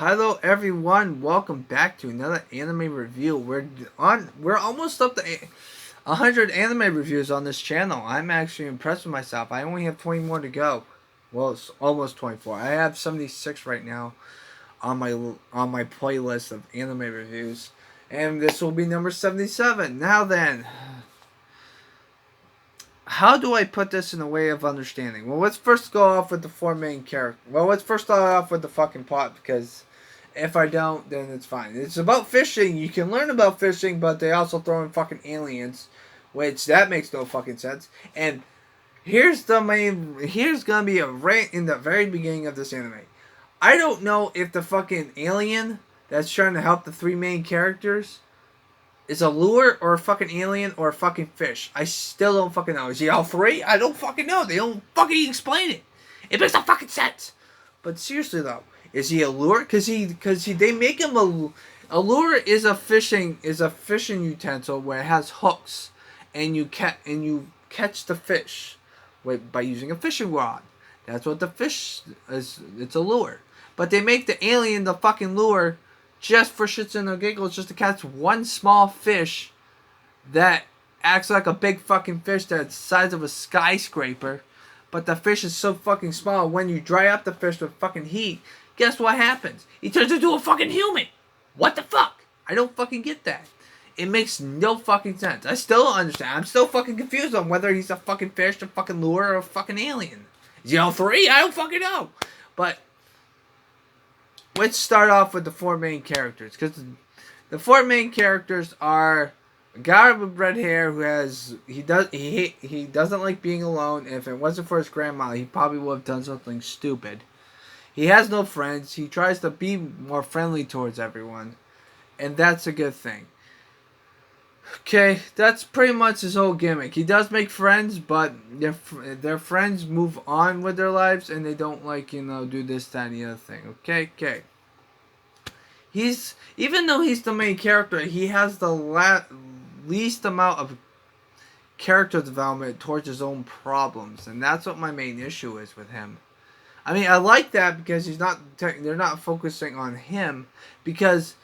Hello everyone, welcome back to another anime review. We're almost up to 100 anime reviews on this channel. I'm actually impressed with myself. I only have 20 more to go. Well, it's almost 24. I have 76 right now on my playlist of anime reviews. And this will be number 77. Now then, how do I put this in a way of understanding? Well, let's first go off with the four main characters. Well, let's first start off with the fucking plot because if I don't, then it's fine. It's about fishing. You can learn about fishing, but they also throw in fucking aliens, which that makes no fucking sense. And here's gonna be a rant in the very beginning of this anime. I don't know if the fucking alien that's trying to help the three main characters is a lure or a fucking alien or a fucking fish. I still don't fucking know. Is he all three? I don't fucking know. They don't fucking explain it. It makes no fucking sense. But seriously though, is he a lure? They make him a lure is a fishing utensil where it has hooks, and you catch the fish by using a fishing rod. That's what the fish is. It's a lure. But they make the alien the fucking lure just for shits and giggles, just to catch one small fish that acts like a big fucking fish that's the size of a skyscraper. But the fish is so fucking small, when you dry up the fish with fucking heat, guess what happens? He turns into a fucking human. What the fuck? I don't fucking get that. It makes no fucking sense. I still don't understand. I'm still fucking confused on whether he's a fucking fish, a fucking lure, or a fucking alien. Is he all three? I don't fucking know. But let's start off with the four main characters, because the four main characters are a guy with red hair he doesn't like being alone. If it wasn't for his grandma, he probably would have done something stupid. He has no friends. He tries to be more friendly towards everyone, and that's a good thing. Okay, that's pretty much his whole gimmick. He does make friends, but their friends move on with their lives, and they don't do this, that, and the other thing. Okay. Even though he's the main character, he has the least amount of character development towards his own problems, and that's what my main issue is with him. I mean, I like that because they're not focusing on him, because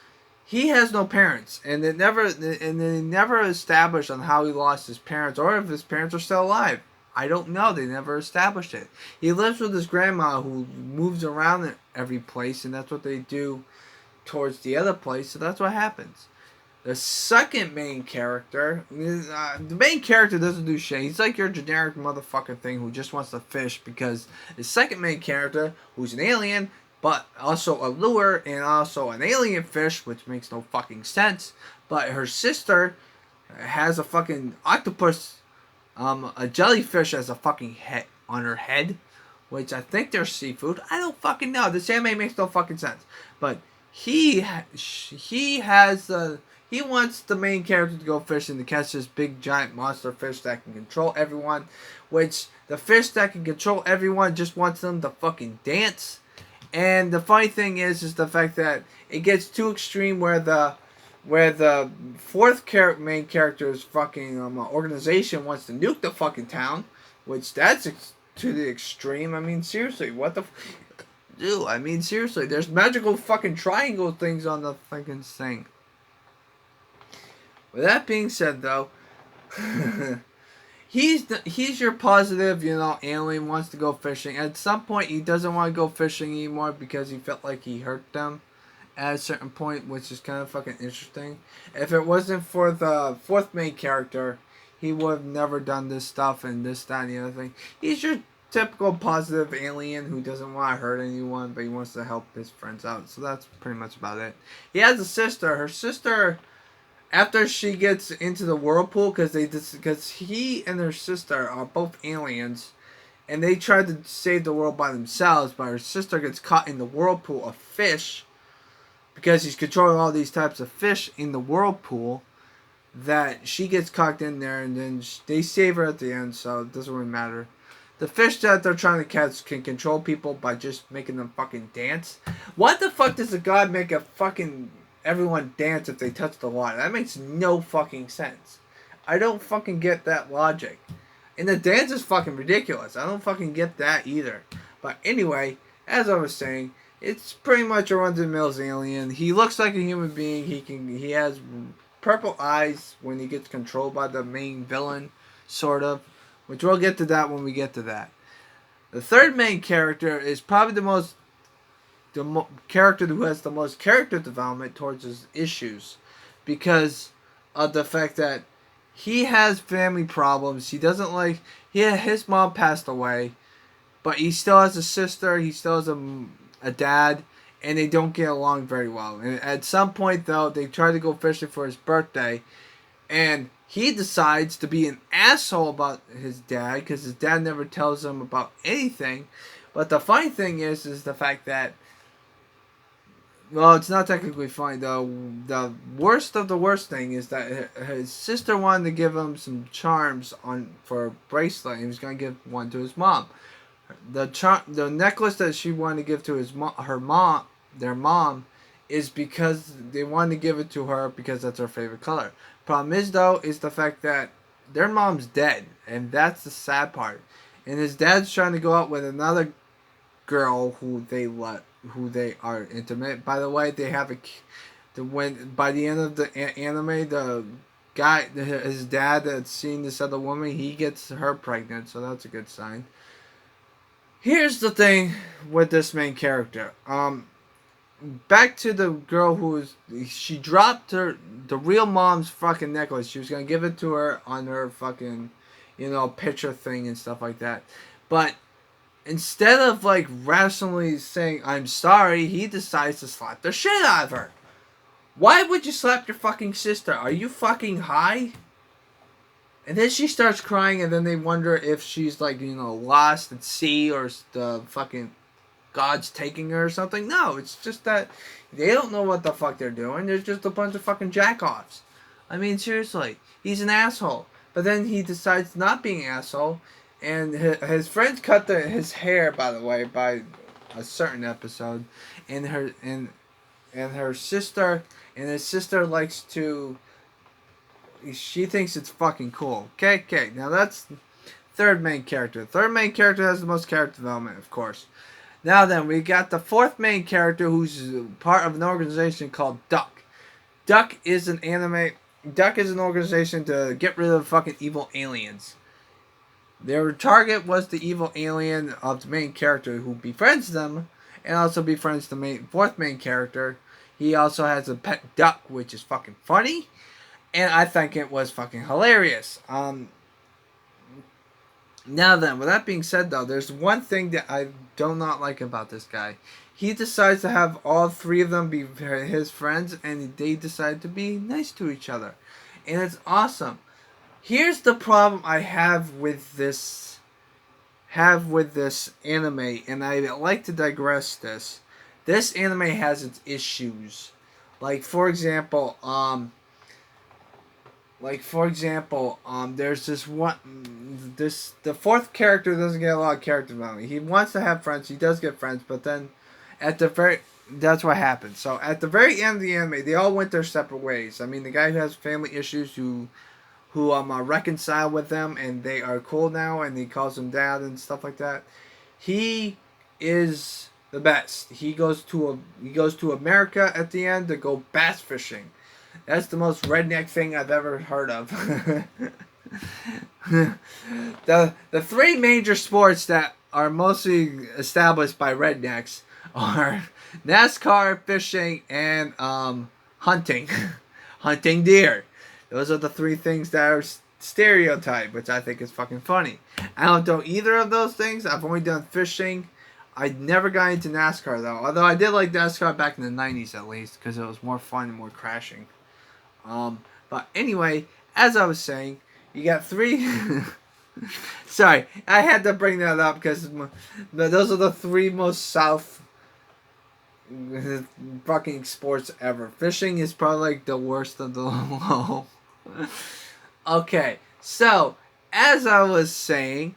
he has no parents, and they never established on how he lost his parents or if his parents are still alive. I don't know. They never established it. He lives with his grandma, who moves around every place, and that's what they do towards the other place. So that's what happens. The second main character, the main character doesn't do shit. He's like your generic motherfucker thing who just wants to fish, because the second main character, who's an alien, but also a lure and also an alien fish, which makes no fucking sense. But her sister has a fucking octopus, a jellyfish as a fucking head on her head, which I think they're seafood. I don't fucking know. This anime makes no fucking sense. But he wants the main character to go fishing to catch this big giant monster fish that can control everyone, which the fish that can control everyone just wants them to fucking dance. And the funny thing is the fact that it gets too extreme where the fourth main character's fucking organization wants to nuke the fucking town, which that's to the extreme. I mean, seriously, what the dude? I mean, seriously, there's magical fucking triangle things on the fucking thing. With that being said, though, he's your positive, alien, wants to go fishing. At some point, he doesn't want to go fishing anymore because he felt like he hurt them at a certain point, which is kind of fucking interesting. If it wasn't for the fourth main character, he would have never done this stuff and this, that, and the other thing. He's your typical positive alien who doesn't want to hurt anyone, but he wants to help his friends out. So that's pretty much about it. He has a sister. Her sister, after she gets into the whirlpool, because he and her sister are both aliens, and they try to save the world by themselves, but her sister gets caught in the whirlpool of fish, because he's controlling all these types of fish in the whirlpool, that she gets caught in there, and then they save her at the end, so it doesn't really matter. The fish that they're trying to catch can control people by just making them fucking dance. What the fuck does a god make a fucking everyone dance if they touch the water? That makes no fucking sense. I don't fucking get that logic. And the dance is fucking ridiculous. I don't fucking get that either. But anyway, as I was saying, It's pretty much a run-of-the-mill alien. He looks like a human being. He has purple eyes when he gets controlled by the main villain, sort of. Which we'll get to that when we get to that. The third main character is probably the character who has the most character development towards his issues, because of the fact that he has family problems. He doesn't like. His mom passed away, but he still has a sister. He still has a dad, and they don't get along very well. And at some point, though, they try to go fishing for his birthday, and he decides to be an asshole about his dad because his dad never tells him about anything. But the funny thing is the fact that, well, it's not technically funny though. The worst of the worst thing is that his sister wanted to give him some charms on for a bracelet, and he was going to give one to his mom. The necklace that she wanted to give to their mom, is because they wanted to give it to her because that's her favorite color. Problem is though, is the fact that their mom's dead, and that's the sad part. And his dad's trying to go out with another girl who they are intimate. By the way, they have by the end of the anime, the guy, his dad that's seeing this other woman, he gets her pregnant, so that's a good sign. Here's the thing with this main character. Back to the girl she dropped the real mom's fucking necklace. She was gonna give it to her on her fucking, picture thing and stuff like that. But instead of like rationally saying I'm sorry, he decides to slap the shit out of her. Why would you slap your fucking sister? Are you fucking high? And then she starts crying, and then they wonder if she's like, lost at sea, or the fucking God's taking her or something. No, it's just that they don't know what the fuck they're doing. They're just a bunch of fucking jackoffs. I mean, seriously, he's an asshole. But then he decides not being an asshole, and his friends cut his hair, by the way, by a certain episode, and her sister, and his sister likes to. She thinks it's fucking cool. Okay. Now that's third main character. Third main character has the most character development, of course. Now then, we got the fourth main character, who's part of an organization called Duck. Duck is an organization to get rid of fucking evil aliens. Their target was the evil alien of the main character, who befriends them, and also befriends the fourth main character. He also has a pet duck, which is fucking funny. And I think it was fucking hilarious. Now then, with that being said though, there's one thing that I do not like about this guy. He decides to have all three of them be his friends, and they decide to be nice to each other. And it's awesome. Here's the problem I have with this anime, and I like to digress this. This anime has its issues. Like for example, there's the fourth character doesn't get a lot of character development. He wants to have friends, he does get friends, but then that's what happens. So at the very end of the anime, they all went their separate ways. I mean, the guy who has family issues who reconcile with them, and they are cool now, and he calls him dad and stuff like that. He is the best. He goes to America at the end to go bass fishing. That's the most redneck thing I've ever heard of. The three major sports that are mostly established by rednecks are NASCAR, fishing, and hunting. Hunting deer. Those are the three things that are stereotyped, which I think is fucking funny. I don't do either of those things. I've only done fishing. I never got into NASCAR though. Although I did like NASCAR back in the 90s at least, because it was more fun and more crashing. But anyway, as I was saying, you got three. Sorry, I had to bring that up because those are the three most South fucking sports ever. Fishing is probably like the worst of the low. Okay, so as I was saying,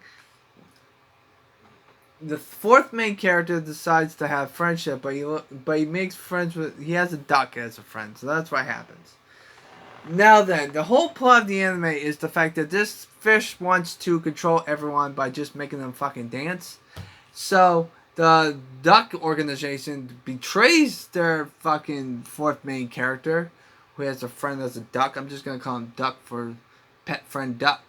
the fourth main character decides to have friendship, but he makes friends he has a duck as a friend, so that's what happens. Now then, the whole plot of the anime is the fact that this fish wants to control everyone by just making them fucking dance. So the Duck organization betrays their fucking fourth main character, who has a friend that's a duck. I'm just gonna call him Duck for pet friend Duck.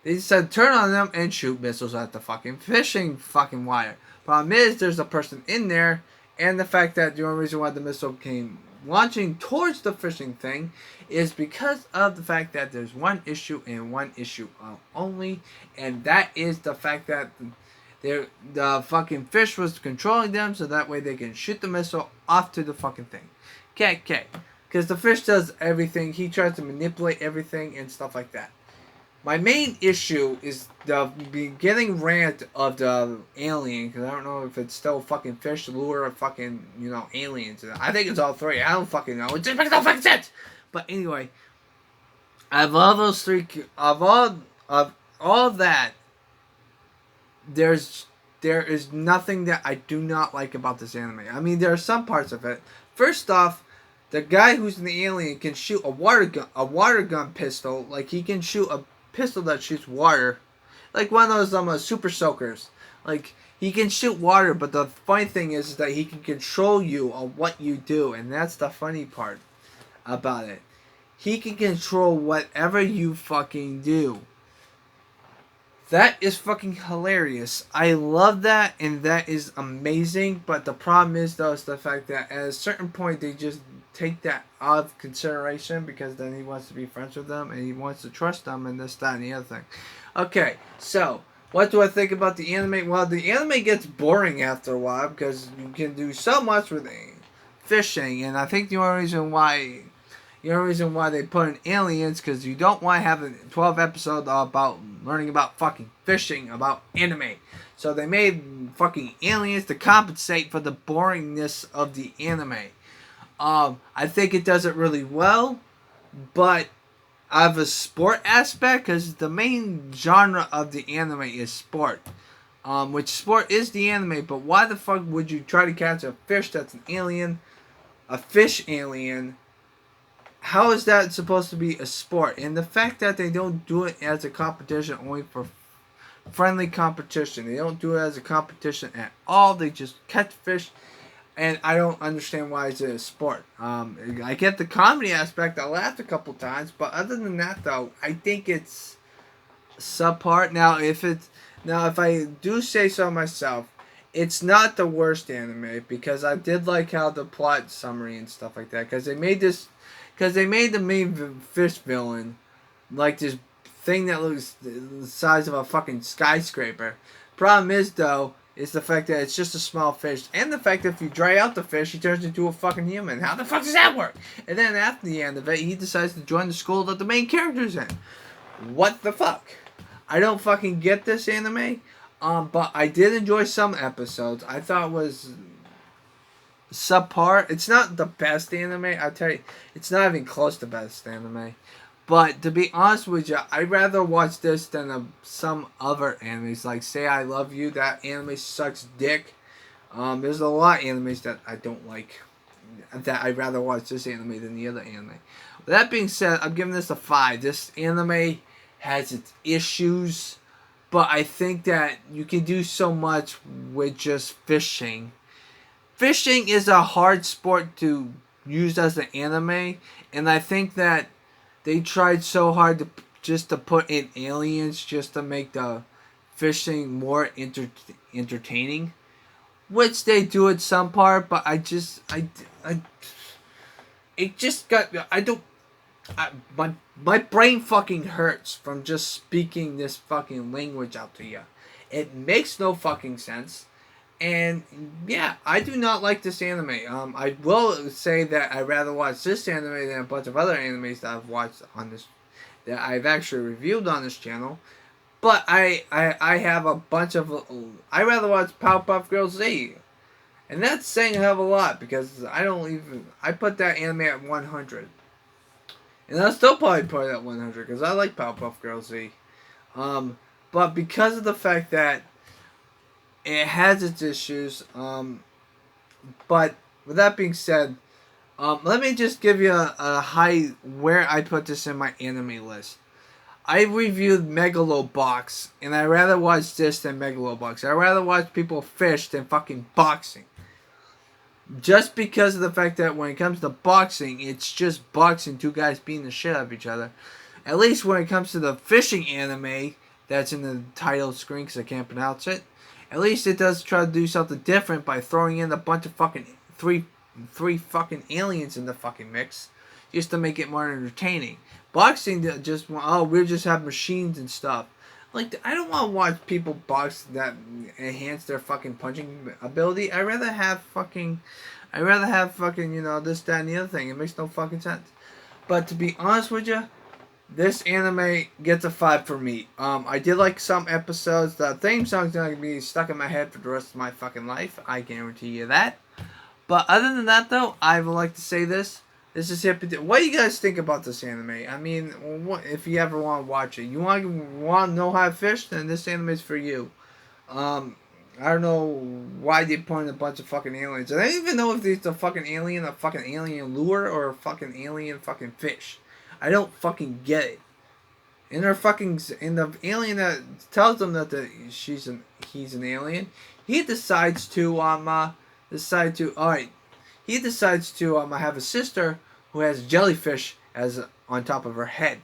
They said turn on them and shoot missiles at the fucking fishing fucking wire. Problem is, there's a person in there, and the fact that the only reason why the missile came launching towards the fishing thing is because of the fact that there's one issue and one issue only, and that is the fact that the fucking fish was controlling them, so that way they can shoot the missile off to the fucking thing. Okay. Because the fish does everything. He tries to manipulate everything and stuff like that. My main issue is the beginning rant of the alien, because I don't know if it's still fucking fish, lure, or fucking, aliens. I think it's all three. I don't fucking know. It just makes no fucking sense. But anyway, of all those three, of all that, there is nothing that I do not like about this anime. I mean, there are some parts of it. First off, the guy who's in the alien can shoot a water gun pistol. Like, he can shoot a pistol that shoots water, like one of those super soakers. Like, he can shoot water, but the funny thing is that he can control you on what you do, and that's the funny part about it. He can control whatever you fucking do. That is fucking hilarious. I love that, and that is amazing. But the problem is, though, is the fact that at a certain point they just take that out of consideration, because then he wants to be friends with them and he wants to trust them and this, that, and the other thing. Okay, so what do I think about the anime? Well, the anime gets boring after a while because you can do so much with fishing, and I think the only reason why they put in aliens, because you don't want to have a 12 episode about learning about fucking fishing about anime. So they made fucking aliens to compensate for the boringness of the anime. I think it does it really well, but I have a sport aspect, because the main genre of the anime is sport. Which sport is the anime, but why the fuck would you try to catch a fish that's an alien? A fish alien? How is that supposed to be a sport? And the fact that they don't do it as a competition, only for friendly competition. They don't do it as a competition at all. They just catch fish. And I don't understand why it's a sport. I get the comedy aspect. I laughed a couple times. But other than that, though, I think it's subpar. Now, if I do say so myself, it's not the worst anime, because I did like how the plot summary and stuff like that. Because they made the main fish villain like this thing that looks the size of a fucking skyscraper. Problem is, though, is the fact that it's just a small fish, and the fact that if you dry out the fish, he turns into a fucking human. How the fuck does that work? And then after the end of it, he decides to join the school that the main character's in. What the fuck? I don't fucking get this anime. But I did enjoy some episodes. I thought it was subpar. It's not the best anime. I tell you, it's not even close to best anime. But to be honest with you, I'd rather watch this than some other animes. Like, Say I Love You, that anime sucks dick. There's a lot of animes that I don't like, that I'd rather watch this anime than the other anime. With that being said, I'm giving this a 5. This anime has its issues, but I think that you can do so much with just fishing. Fishing is a hard sport to use as an anime, and I think that they tried so hard to put in aliens just to make the fishing more entertaining, which they do at some part. But my brain fucking hurts from just speaking this fucking language out to you. It makes no fucking sense. And yeah, I do not like this anime. I will say that I'd rather watch this anime than a bunch of other animes that I've watched on this, that I've actually reviewed on this channel. But I have a bunch of, I'd rather watch Powerpuff Girls Z. And that's saying a hell of a lot, because I put that anime at 100. And I'll still probably put it at 100, because I like Powerpuff Girls Z. But because of the fact that it has its issues, but with that being said, let me just give you a high where I put this in my anime list. I reviewed Megalobox, and I'd rather watch this than Megalobox. I'd rather watch people fish than fucking boxing. Just because of the fact that when it comes to boxing, it's just boxing, two guys beating the shit out of each other. At least when it comes to the fishing anime that's in the title screen, because I can't pronounce it, at least it does try to do something different by throwing in a bunch of fucking three fucking aliens in the fucking mix, just to make it more entertaining. Boxing just, oh, we just have machines and stuff. Like, I don't want to watch people box that enhance their fucking punching ability. I'd rather have fucking, you know, this, that, and the other thing. It makes no fucking sense. But to be honest with you, this anime gets a 5 for me. I did like some episodes. The theme song's gonna be stuck in my head for the rest of my fucking life. I guarantee you that. But other than that, though, I would like to say this. This is Hippie. What do you guys think about this anime? I mean, what, if you ever want to watch it, you want to know how to fish, then this anime is for you. I don't know why they put in a bunch of fucking aliens. I don't even know if it's a fucking alien lure, or a fucking alien fucking fish. I don't fucking get it. And the alien that tells them that he's an alien, he decides to have a sister who has jellyfish as on top of her head.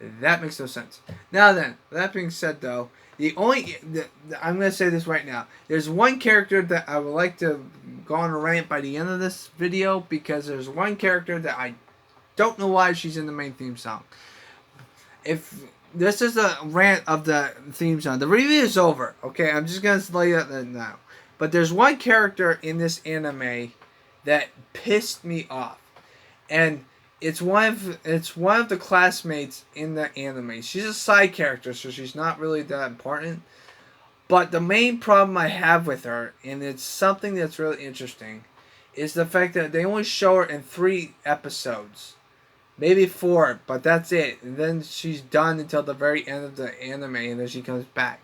That makes no sense. Now then, that being said, though, I'm gonna say this right now. There's one character that I would like to go on a rant by the end of this video, because there's one character that I don't know why she's in the main theme song. If this is a rant of the theme song, the review is over. Okay, I'm just gonna lay it out now. But there's one character in this anime that pissed me off, and it's one of the classmates in the anime. She's a side character, so she's not really that important. But the main problem I have with her, and it's something that's really interesting, is the fact that they only show her in 3 episodes. Maybe 4, but that's it. And then she's done until the very end of the anime, and then she comes back.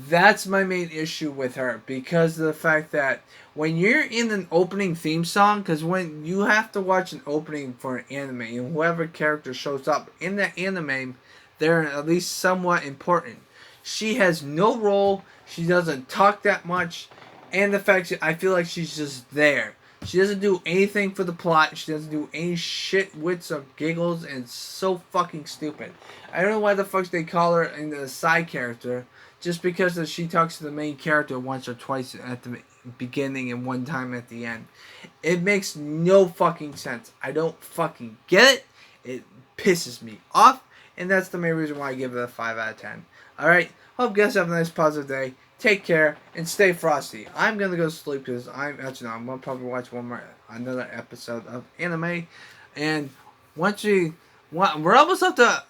That's my main issue with her, because of the fact that when you're in an opening theme song, because when you have to watch an opening for an anime, and whoever character shows up in the anime, they're at least somewhat important. She has no role, she doesn't talk that much, and the fact that I feel like she's just there. She doesn't do anything for the plot. She doesn't do any shit, wits, or giggles, and it's so fucking stupid. I don't know why the fuck they call her in the side character, just because she talks to the main character once or twice at the beginning and one time at the end. It makes no fucking sense. I don't fucking get it. It pisses me off, and that's the main reason why I give it a 5 out of 10. Alright, hope you guys have a nice positive day. Take care and stay frosty. I'm gonna go sleep because I'm gonna probably watch another episode of anime, and we're almost up to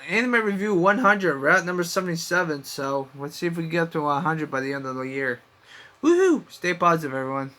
anime review 100. We're at number 77, so let's see if we can get up to 100 by the end of the year. Woohoo! Stay positive, everyone.